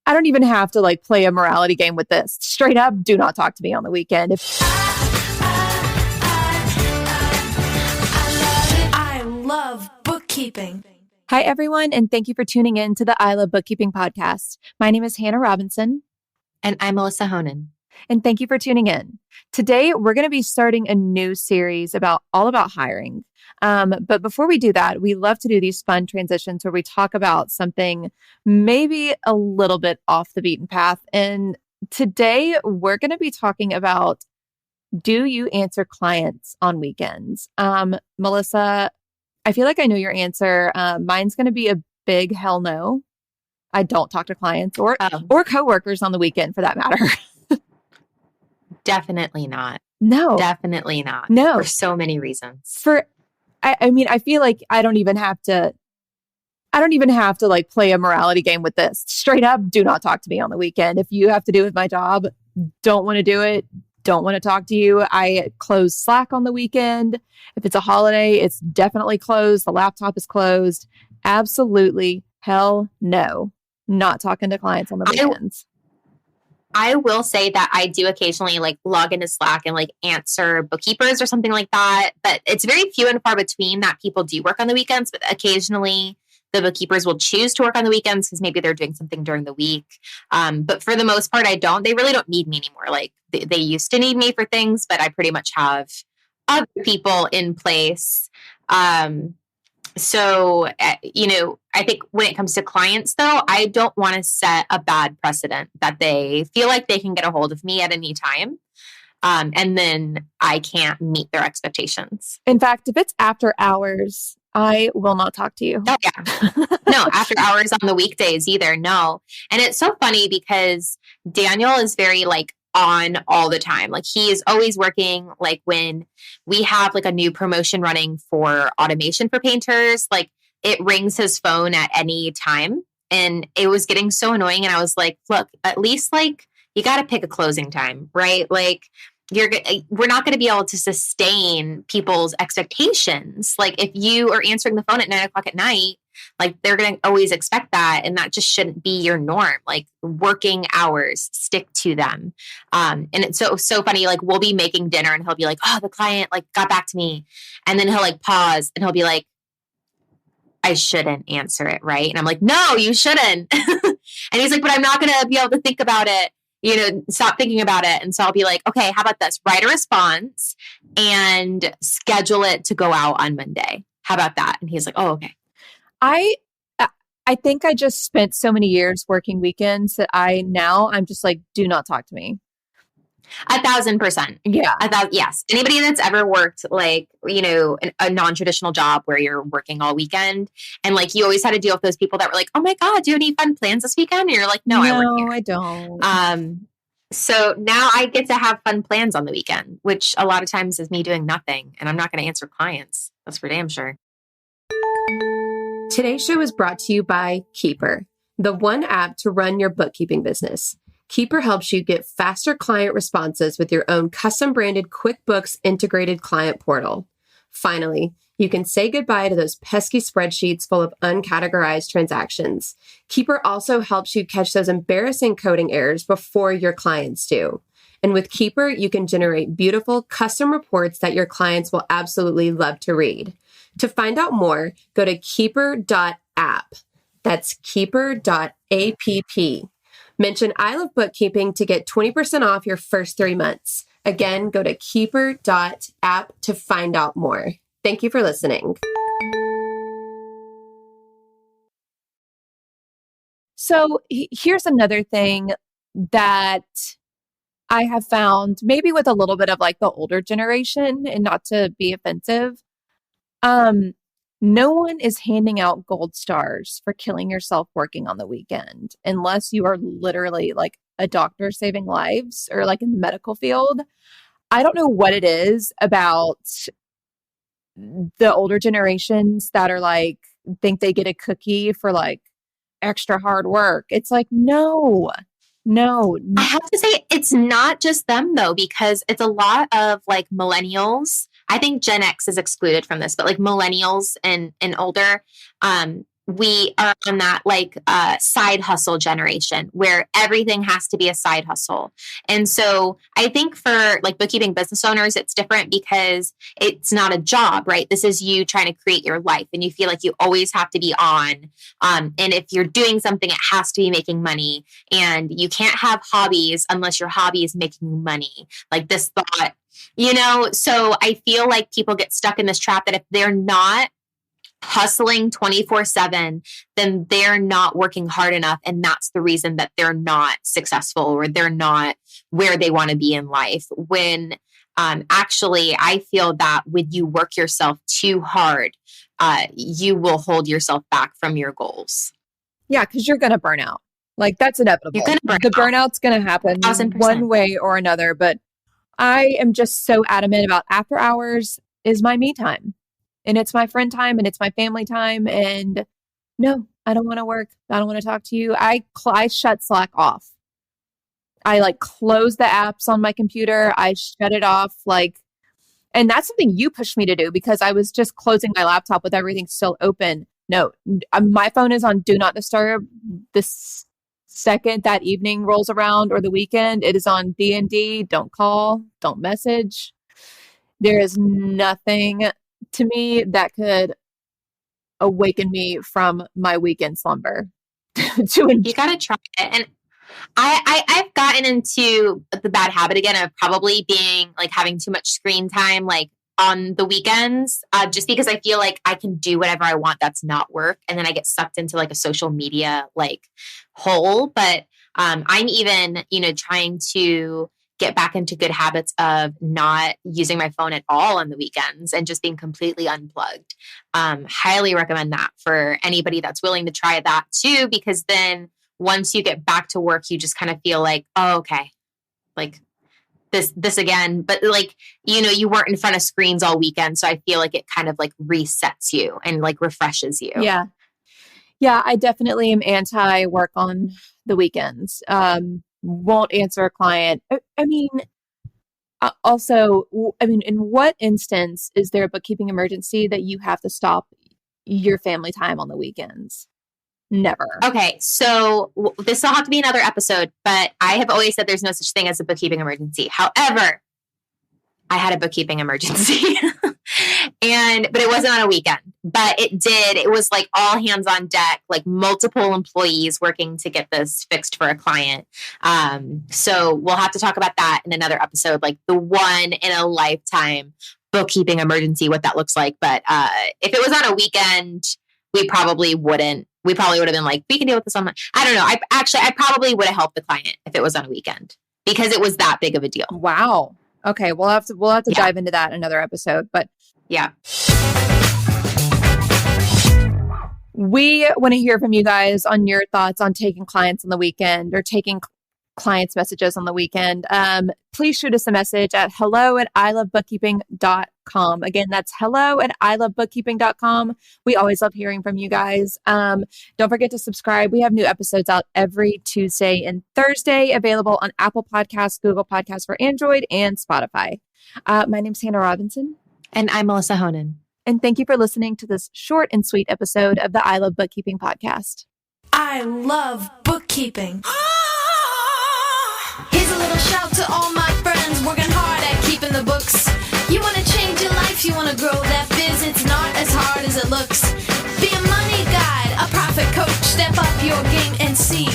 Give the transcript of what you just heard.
I don't even have to like play a morality game with this. Straight up, do not talk to me on the weekend. I love bookkeeping. Hi, everyone, and thank you for tuning in to the I Love Bookkeeping podcast. My name is Hannah Robinson. And I'm Melissa Honan. And thank you for tuning in. Today, we're going to be starting a new series all about hiring. But before we do that, we love to do these fun transitions where we talk about something maybe a little bit off the beaten path. And today, we're going to be talking about, do you answer clients on weekends? Melissa, I feel like I know your answer. Mine's going to be a big hell no. I don't talk to clients or coworkers on the weekend for that matter. Definitely not. No. Definitely not. No. For so many reasons. I mean, I feel like I don't even have to like play a morality game with this. Straight up, do not talk to me on the weekend. If you have to do with my job, don't want to do it. Don't want to talk to you. I close Slack on the weekend. If it's a holiday, it's definitely closed. The laptop is closed. Absolutely. Hell no. Not talking to clients on the weekends. I will say that I do occasionally like log into Slack and like answer bookkeepers or something like that. But it's very few and far between that people do work on the weekends. But occasionally the bookkeepers will choose to work on the weekends because maybe they're doing something during the week. But for the most part, they really don't need me anymore. Like they used to need me for things, but I pretty much have other people in place. So, I think when it comes to clients, though, I don't want to set a bad precedent that they feel like they can get a hold of me at any time. And then I can't meet their expectations. In fact, if it's after hours, I will not talk to you. Oh, yeah. No, after hours on the weekdays either. No. And it's so funny because Daniel is very like on all the time. Like he is always working. Like when we have like a new promotion running for automation for painters, like it rings his phone at any time. And it was getting so annoying. And I was like, look, at least like you got to pick a closing time, right? Like we're not going to be able to sustain people's expectations. Like if you are answering the phone at 9 o'clock at night, like they're going to always expect that. And that just shouldn't be your norm. Like working hours, stick to them. And it's so funny. Like we'll be making dinner and he'll be like, oh, the client like got back to me. And then he'll like pause and he'll be like, I shouldn't answer it. Right. And I'm like, no, you shouldn't. And he's like, but I'm not going to be able to think about it. Stop thinking about it. And so I'll be like, okay, how about this? Write a response and schedule it to go out on Monday. How about that? And he's like, oh, okay. I think I just spent so many years working weekends that I'm just like, do not talk to me. 1,000%. Yeah. Yes. Anybody that's ever worked like, a non-traditional job where you're working all weekend and like you always had to deal with those people that were like, oh my God, do you have any fun plans this weekend? And you're like, no, I work here. I don't. So now I get to have fun plans on the weekend, which a lot of times is me doing nothing. And I'm not going to answer clients. That's for damn sure. Today's show is brought to you by Keeper, the one app to run your bookkeeping business. Keeper helps you get faster client responses with your own custom branded QuickBooks integrated client portal. Finally, you can say goodbye to those pesky spreadsheets full of uncategorized transactions. Keeper also helps you catch those embarrassing coding errors before your clients do. And with Keeper, you can generate beautiful custom reports that your clients will absolutely love to read. To find out more, go to keeper.app. That's keeper.app. Mention I Love Bookkeeping to get 20% off your first 3 months. Again, go to keeper.app to find out more. Thank you for listening. So here's another thing that I have found, maybe with a little bit of like the older generation, and not to be offensive. No one is handing out gold stars for killing yourself working on the weekend, unless you are literally like a doctor saving lives or like in the medical field. I don't know what it is about the older generations that are like, think they get a cookie for like extra hard work. It's like, no. I have to say it's not just them though, because it's a lot of like millennials. I think Gen X is excluded from this, but like millennials and older, we are on that like side hustle generation where everything has to be a side hustle. And so I think for like bookkeeping business owners, it's different because it's not a job, right? This is you trying to create your life and you feel like you always have to be on. And if you're doing something, it has to be making money, and you can't have hobbies unless your hobby is making you money. Like this thought, so I feel like people get stuck in this trap that if they're not hustling 24/7, then they're not working hard enough. And that's the reason that they're not successful or they're not where they want to be in life. When actually, I feel that when you work yourself too hard, you will hold yourself back from your goals. Yeah, because you're going to burn out. Like that's inevitable. You're gonna burn the out. burnout's going to happen 1000%. one way or another. But I am just so adamant about after hours is my me time. And it's my friend time and it's my family time. And no, I don't want to work. I don't want to talk to you. I shut Slack off. I like close the apps on my computer. I shut it off. And that's something you pushed me to do because I was just closing my laptop with everything still open. No, my phone is on do not disturb. The second that evening rolls around or the weekend, it is on D&D. Don't call, don't message. There is nothing to me that could awaken me from my weekend slumber. You got to try it. And I've gotten into the bad habit again of probably being like having too much screen time, like on the weekends, just because I feel like I can do whatever I want. That's not work. And then I get sucked into like a social media like hole. But I'm even, trying to get back into good habits of not using my phone at all on the weekends and just being completely unplugged. Highly recommend that for anybody that's willing to try that too, because then once you get back to work, you just kind of feel like, oh, okay, like this again. But like, you weren't in front of screens all weekend. So I feel like it kind of like resets you and like refreshes you. Yeah. Yeah, I definitely am anti work on the weekends. Won't answer a client. Also, in what instance is there a bookkeeping emergency that you have to stop your family time on the weekends? Never. Okay, so this will have to be another episode, but I have always said there's no such thing as a bookkeeping emergency. However, I had a bookkeeping emergency. But it wasn't on a weekend, but it was like all hands on deck, like multiple employees working to get this fixed for a client. So we'll have to talk about that in another episode, like the one in a lifetime bookkeeping emergency, what that looks like. But if it was on a weekend, we probably would have been like, we can deal with this on my, I don't know. I probably would have helped the client if it was on a weekend because it was that big of a deal. Wow. Okay. We'll have to dive into that in another episode, but yeah. We want to hear from you guys on your thoughts on taking clients on the weekend or taking clients' messages on the weekend. Please shoot us a message at hello@ilovebookkeeping.com. Again, that's hello@ilovebookkeeping.com. We always love hearing from you guys. Don't forget to subscribe. We have new episodes out every Tuesday and Thursday, available on Apple Podcasts, Google Podcasts for Android, and Spotify. My name's Hannah Robinson. And I'm Melissa Honan. And thank you for listening to this short and sweet episode of the I Love Bookkeeping podcast. I love bookkeeping. Here's a little shout to all my friends working hard at keeping the books. You want to change your life, you want to grow that biz, it's not as hard as it looks. Be a money guide, a profit coach, step up your game and see